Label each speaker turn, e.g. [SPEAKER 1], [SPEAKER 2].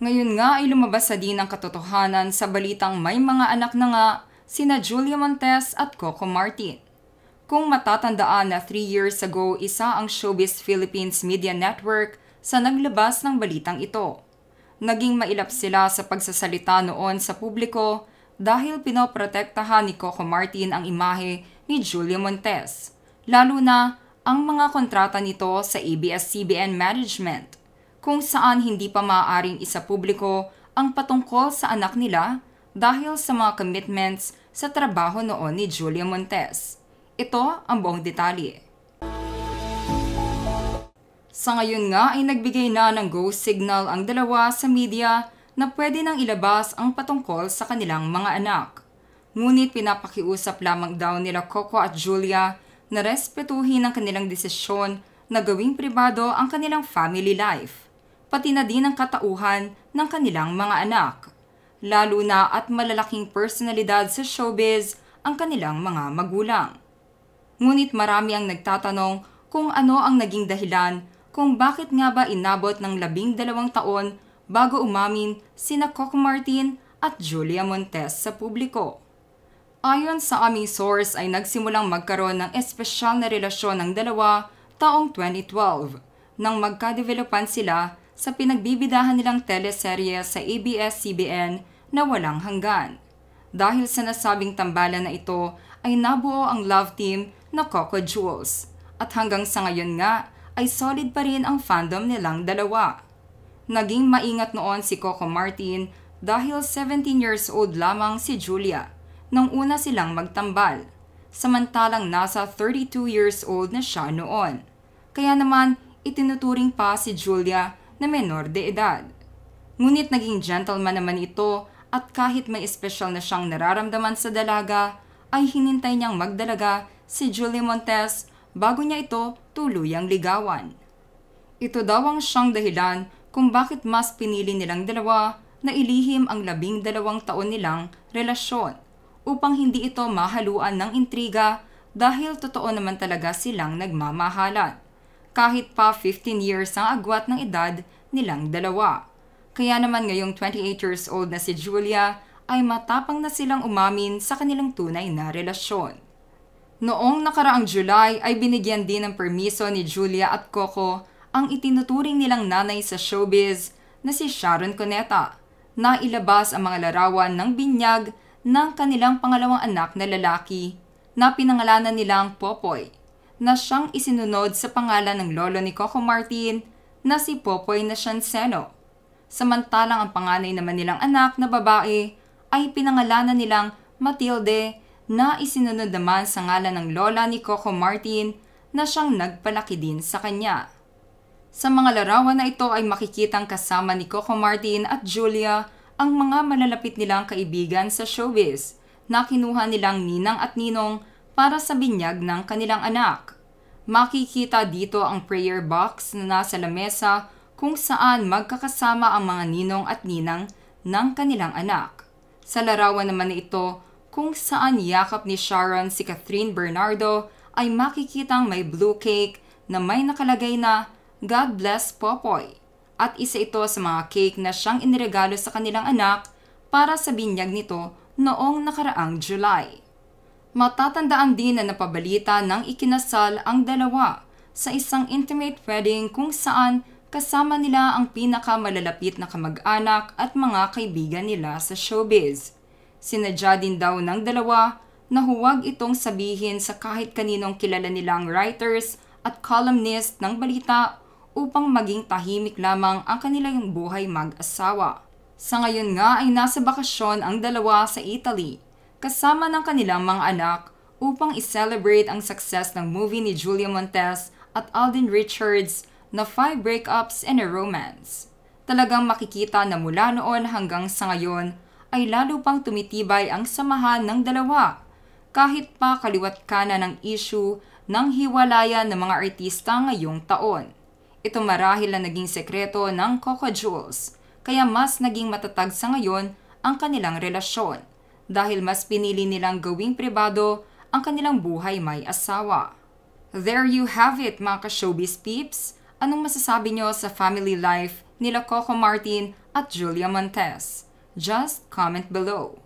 [SPEAKER 1] Ngayon nga ay lumabas sa din ang katotohanan sa balitang may mga anak na nga sina Julia Montes at Coco Martin. Kung matatandaan na 3 years ago isa ang Showbiz Philippines Media Network sa naglabas ng balitang ito. Naging mailap sila sa pagsasalita noon sa publiko dahil pinoprotektahan ni Coco Martin ang imahe ni Julia Montes, lalo na ang mga kontrata nito sa ABS-CBN Management, kung saan hindi pa maaaring isapubliko ang patungkol sa anak nila dahil sa mga commitments sa trabaho noon ni Julia Montes. Ito ang buong detalye. Sa ngayon nga ay nagbigay na ng go signal ang dalawa sa media na pwede nang ilabas ang patungkol sa kanilang mga anak. Ngunit pinapakiusap lamang daw nila Coco at Julia na respetuhin ang kanilang desisyon na gawing pribado ang kanilang family life, pati na din ang katauhan ng kanilang mga anak. Lalo na at malalaking personalidad sa showbiz ang kanilang mga magulang. Ngunit marami ang nagtatanong kung ano ang naging dahilan kung bakit nga ba inabot ng 12 taon bago umamin sina Coco Martin at Julia Montes sa publiko. Ayon sa aming source ay nagsimulang magkaroon ng espesyal na relasyon ng dalawa taong 2012 nang magkadevelopan sila sa pinagbibidahan nilang teleserye sa ABS-CBN na walang hanggan. Dahil sa nasabing tambalan na ito ay nabuo ang love team na Coco Jules at hanggang sa ngayon nga ay solid pa rin ang fandom nilang dalawa. Naging maingat noon si Coco Martin dahil 17 years old lamang si Julia nang una silang magtambal, samantalang nasa 32 years old na siya noon. Kaya naman itinuturing pa si Julia na menor de edad. Ngunit naging gentleman naman ito at kahit may espesyal na siyang nararamdaman sa dalaga, ay hinintay niyang magdalaga si Julia Montes bago niya ito tuluyang ligawan. Ito daw ang siyang dahilan kung bakit mas pinili nilang dalawa na ilihim ang 12 taon nilang relasyon upang hindi ito mahaluan ng intriga dahil totoo naman talaga silang nagmamahalan. Kahit pa 15 years ang agwat ng edad nilang dalawa. Kaya naman ngayong 28 years old na si Julia ay matapang na silang umamin sa kanilang tunay na relasyon. Noong nakaraang July ay binigyan din ng permiso ni Julia at Coco ang itinuturing nilang nanay sa showbiz na si Sharon Cuneta na ilabas ang mga larawan ng binyag ng kanilang pangalawang anak na lalaki na pinangalanan nilang Popoy, na siyang isinunod sa pangalan ng lolo ni Coco Martin na si Popoy Nascianceno. Samantalang ang panganay naman nilang anak na babae ay pinangalanan nilang Matilde na isinunod naman sa ngalan ng lola ni Coco Martin na siyang nagpalaki din sa kanya. Sa mga larawan na ito ay makikitang kasama ni Coco Martin at Julia ang mga malalapit nilang kaibigan sa showbiz na kinuha nilang ninang at ninong para sa binyag ng kanilang anak. Makikita dito ang prayer box na nasa lamesa kung saan magkakasama ang mga ninong at ninang ng kanilang anak. Sa larawan naman na ito, kung saan yakap ni Sharon si Catherine Bernardo ay makikitang may blue cake na may nakalagay na God Bless Popoy at isa ito sa mga cake na siyang iniregalo sa kanilang anak para sa binyag nito noong nakaraang July. Matatandaan din na napabalita ng ikinasal ang dalawa sa isang intimate wedding kung saan kasama nila ang pinakamalalapit na kamag-anak at mga kaibigan nila sa showbiz. Sinadya din daw ng dalawa na huwag itong sabihin sa kahit kaninong kilala nilang writers at columnist ng balita upang maging tahimik lamang ang kanilang buhay mag-asawa. Sa ngayon nga ay nasa bakasyon ang dalawa sa Italy, kasama ng kanilang mga anak upang i-celebrate ang success ng movie ni Julia Montes at Alden Richards na 5 Breakups and a Romance. Talagang makikita na mula noon hanggang sa ngayon ay lalo pang tumitibay ang samahan ng dalawa, kahit pa kaliwat kanan ng issue ng hiwalayan ng mga artista ngayong taon. Ito marahil na naging sekreto ng Coco Jules, kaya mas naging matatag sa ngayon ang kanilang relasyon dahil mas pinili nilang gawing pribado ang kanilang buhay may asawa. There you have it mga ka-showbiz peeps! Anong masasabi nyo sa family life nila Coco Martin at Julia Montes? Just comment below.